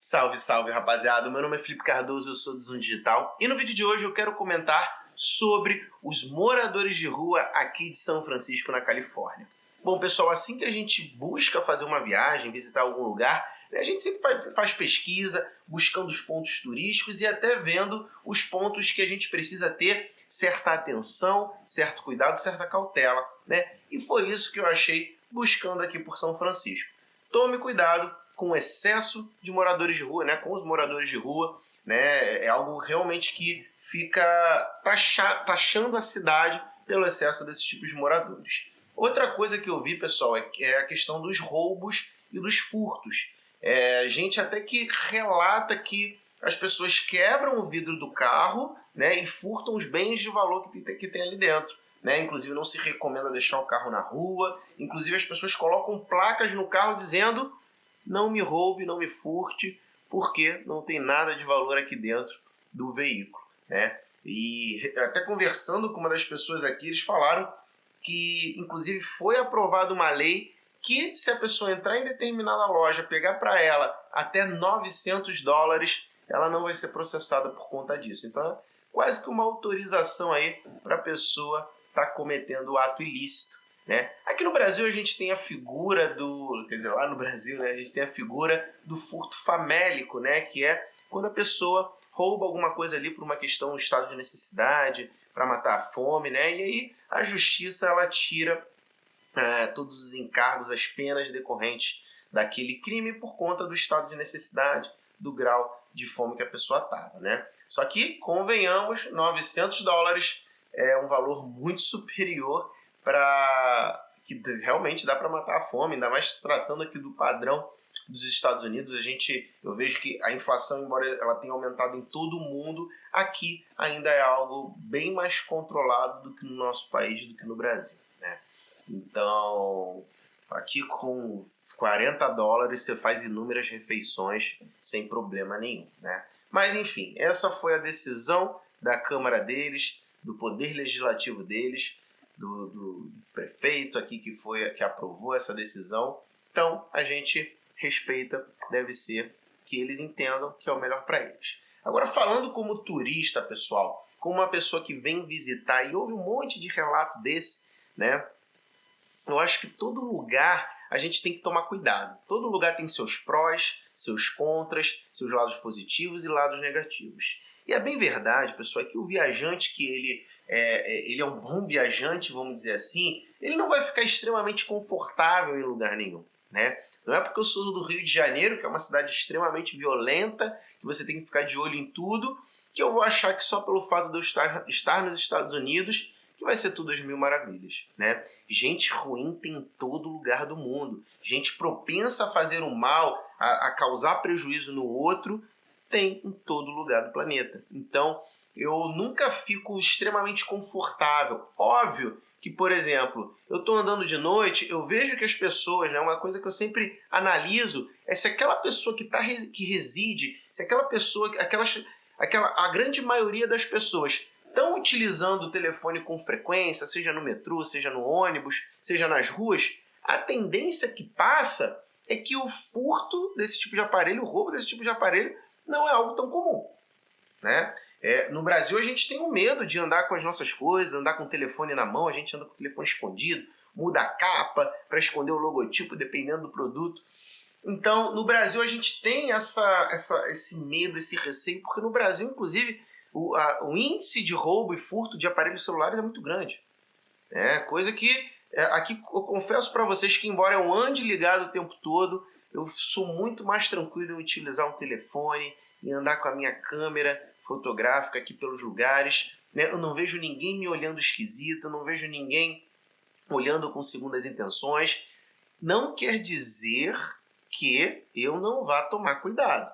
Salve, salve, rapaziada. Meu nome é Felipe Cardoso, eu sou do Zoom Digital e no vídeo de hoje eu quero comentar sobre os moradores de rua aqui de São Francisco, na Califórnia. Bom, pessoal, assim que a gente busca fazer uma viagem, visitar algum lugar, a gente sempre faz pesquisa, buscando os pontos turísticos e até vendo os pontos que a gente precisa ter certa atenção, certo cuidado, certa cautela, né? E foi isso que eu achei buscando aqui por São Francisco. Tome cuidado com o excesso de moradores de rua, né? Com os moradores de rua, né? É algo realmente que fica taxando a cidade pelo excesso desses tipos de moradores. Outra coisa que eu vi, pessoal, é a questão dos roubos e dos furtos. Gente até que relata que as pessoas quebram o vidro do carro, né, e furtam os bens de valor que tem ali dentro. Né? Inclusive não se recomenda deixar o carro na rua. Inclusive as pessoas colocam placas no carro dizendo: não me roube, não me furte, porque não tem nada de valor aqui dentro do veículo. Né? E até conversando com uma das pessoas aqui, eles falaram que inclusive foi aprovada uma lei que, se a pessoa entrar em determinada loja, pegar para ela até $900, ela não vai ser processada por conta disso. Então é quase que uma autorização aí para a pessoa estar cometendo o ato ilícito. Né? Aqui no Brasil a gente tem a figura do... Quer dizer, lá no Brasil, né, a gente tem a figura do furto famélico, né, que é quando a pessoa rouba alguma coisa ali por uma questão, um estado de necessidade, para matar a fome, né? E aí a justiça ela tira todos os encargos, as penas decorrentes daquele crime por conta do estado de necessidade, do grau de fome que a pessoa estava, né? Só que, convenhamos, $900 é um valor muito superior para que realmente dá para matar a fome, ainda mais se tratando aqui do padrão dos Estados Unidos. Eu vejo que a inflação, embora ela tenha aumentado em todo o mundo, aqui ainda é algo bem mais controlado do que no nosso país, do que no Brasil, né? Então, aqui com $40 você faz inúmeras refeições sem problema nenhum, né? Mas enfim, essa foi a decisão da Câmara deles, do Poder Legislativo deles, do prefeito aqui que aprovou essa decisão. Então, a gente respeita, deve ser que eles entendam que é o melhor para eles. Agora, falando como turista, pessoal, como uma pessoa que vem visitar e ouve um monte de relato desse, né? Eu acho que todo lugar a gente tem que tomar cuidado. Todo lugar tem seus prós, seus contras, seus lados positivos e lados negativos. E é bem verdade, pessoal, é que o viajante que ele é um bom viajante, vamos dizer assim, ele não vai ficar extremamente confortável em lugar nenhum, né? Não é porque eu sou do Rio de Janeiro, que é uma cidade extremamente violenta, que você tem que ficar de olho em tudo, que eu vou achar que só pelo fato de eu estar nos Estados Unidos que vai ser tudo às mil maravilhas, né? Gente ruim tem em todo lugar do mundo. Gente propensa a fazer o mal, a causar prejuízo no outro, tem em todo lugar do planeta. Então, eu nunca fico extremamente confortável. Óbvio que, por exemplo, eu estou andando de noite, eu vejo que as pessoas, né, uma coisa que eu sempre analiso é se aquela pessoa que reside, se aquela pessoa, a grande maioria das pessoas estão utilizando o telefone com frequência, seja no metrô, seja no ônibus, seja nas ruas, a tendência que passa é que o furto desse tipo de aparelho, o roubo desse tipo de aparelho, não é algo tão comum, né? No Brasil a gente tem um medo de andar com as nossas coisas, andar com o telefone na mão, a gente anda com o telefone escondido, muda a capa para esconder o logotipo dependendo do produto. Então, no Brasil a gente tem esse medo, esse receio, porque no Brasil, inclusive, o índice de roubo e furto de aparelhos celulares é muito grande. Coisa que, aqui eu confesso para vocês que, embora eu ande ligado o tempo todo, eu sou muito mais tranquilo em utilizar um telefone, em andar com a minha câmera fotográfica aqui pelos lugares. Né? Eu não vejo ninguém me olhando esquisito, eu não vejo ninguém olhando com segundas intenções. Não quer dizer que eu não vá tomar cuidado.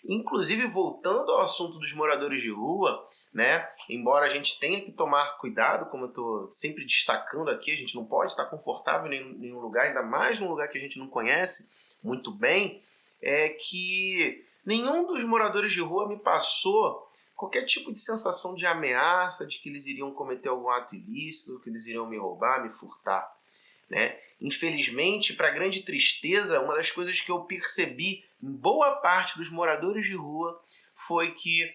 Inclusive, voltando ao assunto dos moradores de rua, né, embora a gente tenha que tomar cuidado, como eu estou sempre destacando aqui, a gente não pode estar confortável em nenhum lugar, ainda mais num lugar que a gente não conhece muito bem, é que nenhum dos moradores de rua me passou qualquer tipo de sensação de ameaça, de que eles iriam cometer algum ato ilícito, que eles iriam me roubar, me furtar. Né? Infelizmente, para grande tristeza, uma das coisas que eu percebi em boa parte dos moradores de rua foi que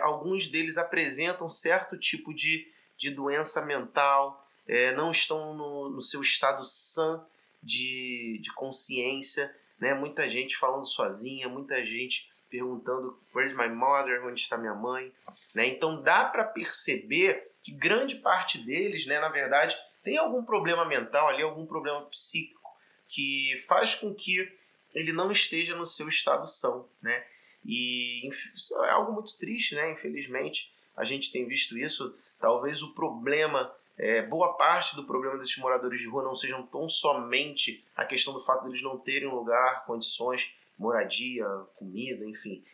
alguns deles apresentam certo tipo de doença mental, não estão no seu estado sã de consciência, né? Muita gente falando sozinha, muita gente perguntando "Where's my mother?", onde está minha mãe, né? Então dá para perceber que grande parte deles, né, na verdade, tem algum problema mental ali, algum problema psíquico que faz com que ele não esteja no seu estado são, né? E isso é algo muito triste, né? Infelizmente, a gente tem visto isso. Talvez o problema, boa parte do problema desses moradores de rua não sejam tão somente a questão do fato de eles não terem lugar, condições, moradia, comida, enfim.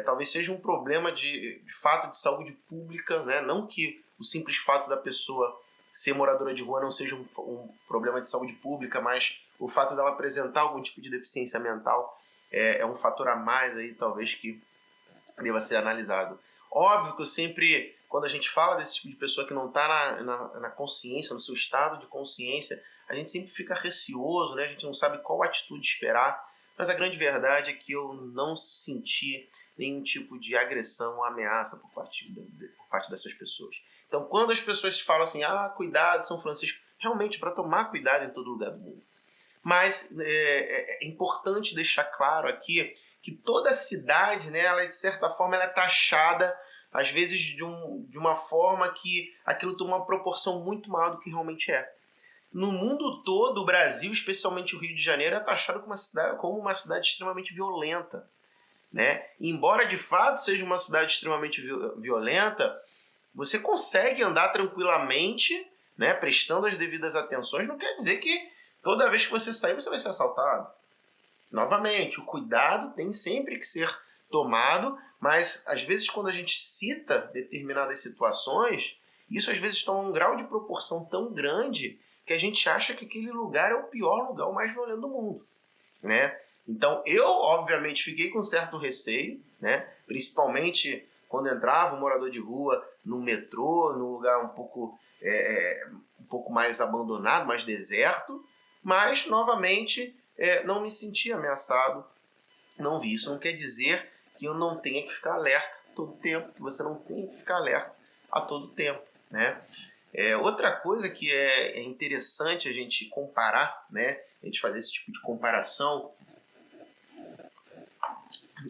Talvez seja um problema de fato de saúde pública, né? Não que o simples fato da pessoa ser moradora de rua não seja um problema de saúde pública, mas o fato dela apresentar algum tipo de deficiência mental é um fator a mais aí, talvez, que deva ser analisado. Óbvio que eu sempre, quando a gente fala desse tipo de pessoa que não está na consciência, no seu estado de consciência, a gente sempre fica receoso, né? A gente não sabe qual atitude esperar, mas a grande verdade é que eu não senti nenhum tipo de agressão ou ameaça por parte dessas pessoas. Então, quando as pessoas falam assim, cuidado, São Francisco, realmente para tomar cuidado em todo lugar do mundo. Mas é importante deixar claro aqui que toda cidade, né, ela, de certa forma, ela é taxada, às vezes, de uma forma que aquilo toma uma proporção muito maior do que realmente é. No mundo todo, o Brasil, especialmente o Rio de Janeiro, é taxado como uma cidade extremamente violenta, né? Embora, de fato, seja uma cidade extremamente violenta, você consegue andar tranquilamente, né, prestando as devidas atenções. Não quer dizer que toda vez que você sair, você vai ser assaltado. Novamente, o cuidado tem sempre que ser tomado, mas às vezes quando a gente cita determinadas situações, isso às vezes toma um grau de proporção tão grande que a gente acha que aquele lugar é o pior lugar, o mais violento do mundo, né? Então eu, obviamente, fiquei com certo receio, né? Principalmente quando entrava um morador de rua no metrô, num lugar um pouco mais abandonado, mais deserto, mas, novamente, não me senti ameaçado, não vi. Isso não quer dizer que eu não tenha que ficar alerta a todo tempo, que você não tenha que ficar alerta a todo tempo, né? Outra coisa que é interessante a gente comparar, né? A gente fazer esse tipo de comparação,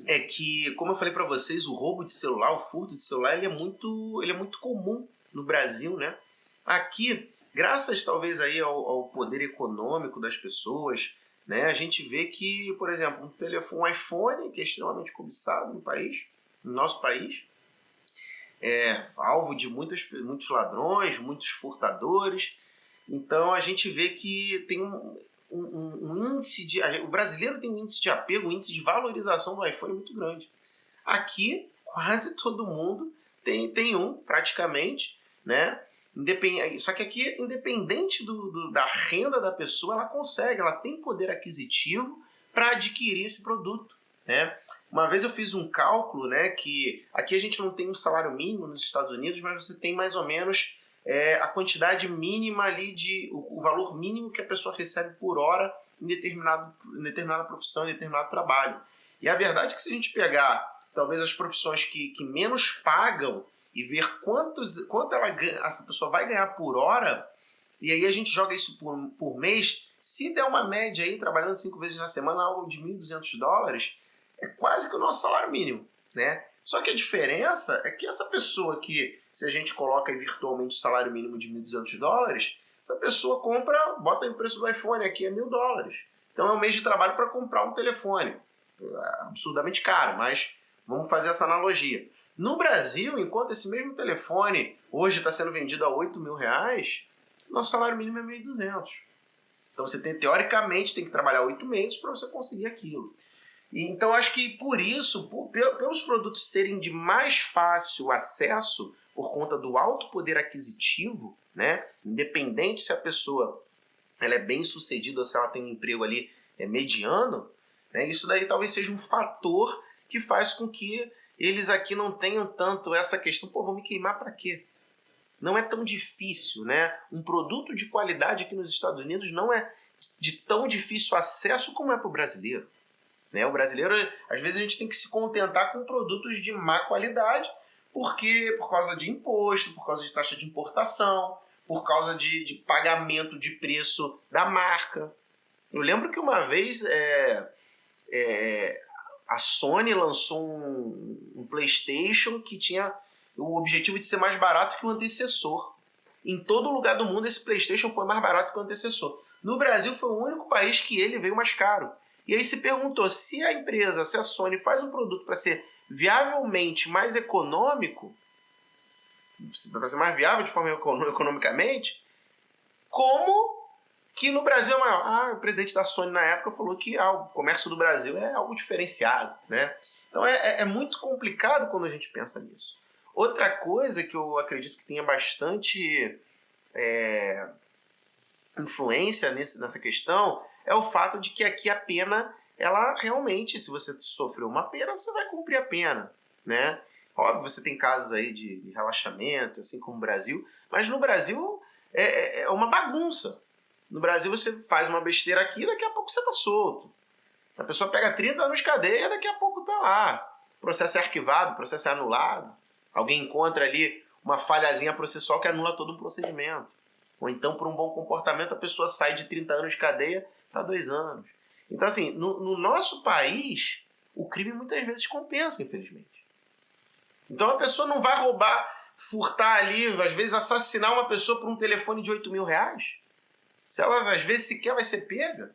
é que, como eu falei para vocês, o roubo de celular, o furto de celular, ele é muito comum no Brasil, né? Aqui, graças talvez aí ao poder econômico das pessoas, né, a gente vê que, por exemplo, um iPhone, que é extremamente cobiçado no nosso país, é alvo de muitos ladrões, muitos furtadores. Então a gente vê que tem um índice o brasileiro tem um índice de apego, um índice de valorização do iPhone muito grande. Aqui, quase todo mundo tem um, praticamente, né? Só que aqui, independente da renda da pessoa, ela tem poder aquisitivo para adquirir esse produto, né? Uma vez eu fiz um cálculo, né, que aqui a gente não tem um salário mínimo nos Estados Unidos, mas você tem mais ou menos a quantidade mínima ali, o valor mínimo que a pessoa recebe por hora em determinada profissão, em determinado trabalho. E a verdade é que se a gente pegar talvez as profissões que menos pagam e ver quanto essa pessoa vai ganhar por hora, e aí a gente joga isso por mês, se der uma média aí, trabalhando 5 vezes na semana, algo de $1.200, é quase que o nosso salário mínimo, né? Só que a diferença é que essa pessoa que, se a gente coloca aí virtualmente o salário mínimo de $1.200, essa pessoa bota o preço do iPhone aqui é $1.000. Então é um mês de trabalho para comprar um telefone. Absurdamente caro, mas vamos fazer essa analogia. No Brasil, enquanto esse mesmo telefone hoje está sendo vendido a R$8.000, nosso salário mínimo é R$1.200. Então você teoricamente tem que trabalhar 8 meses para você conseguir aquilo. Então acho que por isso, pelos produtos serem de mais fácil acesso por conta do alto poder aquisitivo, né, independente se a pessoa ela é bem sucedida ou se ela tem um emprego ali mediano, né, isso daí talvez seja um fator que faz com que eles aqui não tenham tanto essa questão, vou me queimar para quê? não é tão difícil, né? Um produto de qualidade aqui nos Estados Unidos não é de tão difícil acesso como é para o brasileiro. Né? O brasileiro, às vezes, a gente tem que se contentar com produtos de má qualidade, porque por causa de imposto, por causa de taxa de importação, por causa de pagamento de preço da marca. Eu lembro que uma vez a Sony lançou um PlayStation que tinha o objetivo de ser mais barato que o antecessor. Em todo lugar do mundo, esse PlayStation foi mais barato que o antecessor. No Brasil, foi o único país que ele veio mais caro. E aí se perguntou, se a empresa, se a Sony faz um produto para ser viavelmente mais econômico, para ser mais viável de forma economicamente, como que no Brasil é maior? O presidente da Sony na época falou que o comércio do Brasil é algo diferenciado, né? Então é muito complicado quando a gente pensa nisso. Outra coisa que eu acredito que tenha bastante influência nessa questão é o fato de que aqui a pena, ela realmente, se você sofreu uma pena, você vai cumprir a pena, né? Óbvio, você tem casos aí de relaxamento, assim como o Brasil, mas no Brasil é uma bagunça. No Brasil você faz uma besteira aqui, daqui a pouco você tá solto. A pessoa pega 30 anos de cadeia, daqui a pouco tá lá. O processo é arquivado, o processo é anulado. Alguém encontra ali uma falhazinha processual que anula todo o procedimento. Ou então, por um bom comportamento, a pessoa sai de 30 anos de cadeia para 2 anos. Então, assim, no nosso país, o crime muitas vezes compensa, infelizmente. Então, a pessoa não vai roubar, furtar ali, às vezes assassinar uma pessoa por um telefone de 8 mil reais. Se ela, às vezes, sequer vai ser pega.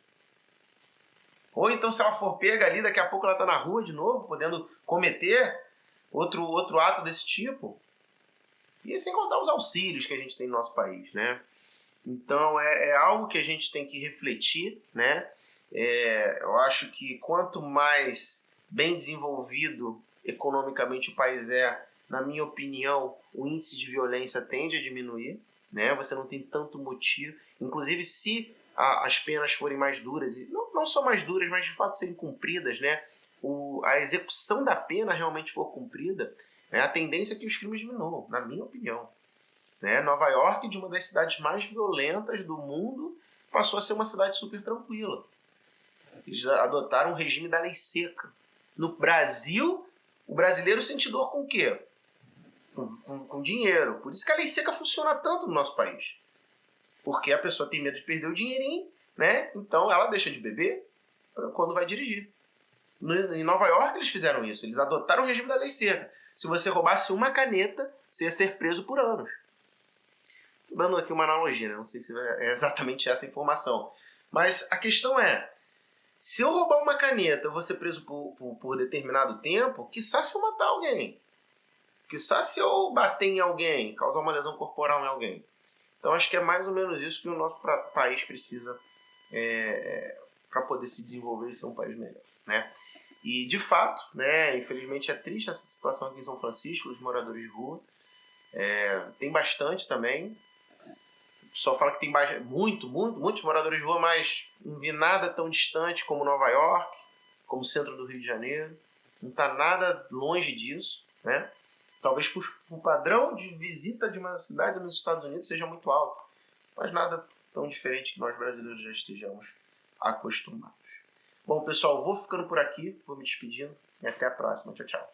Ou então, se ela for pega ali, daqui a pouco ela está na rua de novo, podendo cometer outro ato desse tipo. E sem contar os auxílios que a gente tem no nosso país, né? Então, é algo que a gente tem que refletir, né? Eu acho que quanto mais bem desenvolvido economicamente o país na minha opinião, o índice de violência tende a diminuir, né? Você não tem tanto motivo. Inclusive, se as penas forem mais duras, e não só mais duras, mas de fato serem cumpridas, né? A execução da pena realmente for cumprida, né? A tendência é que os crimes diminuam, na minha opinião. Né? Nova York, de uma das cidades mais violentas do mundo, passou a ser uma cidade super tranquila. Eles adotaram o regime da lei seca. No Brasil, o brasileiro sente dor com o quê? Com dinheiro. Por isso que a lei seca funciona tanto no nosso país. Porque a pessoa tem medo de perder o dinheirinho, né? Então ela deixa de beber quando vai dirigir. Em Nova York eles fizeram isso. Eles adotaram o regime da lei seca. Se você roubasse uma caneta, você ia ser preso por anos. Estou dando aqui uma analogia, né? Não sei se é exatamente essa informação. Mas a questão é, se eu roubar uma caneta, eu vou ser preso por determinado tempo, quiçá se eu matar alguém. Quiçá se eu bater em alguém, causar uma lesão corporal em alguém. Então acho que é mais ou menos isso que o nosso país precisa para poder se desenvolver e ser um país melhor, né? E de fato, né, infelizmente é triste essa situação aqui em São Francisco, os moradores de rua. Tem bastante também. O pessoal fala que tem muitos moradores de rua, mas não vi nada tão distante como Nova York, como o centro do Rio de Janeiro. Não está nada longe disso, né? Talvez o padrão de visita de uma cidade nos Estados Unidos seja muito alto, mas nada tão diferente que nós brasileiros já estejamos acostumados. Bom, pessoal, vou ficando por aqui, vou me despedindo e até a próxima. Tchau, tchau.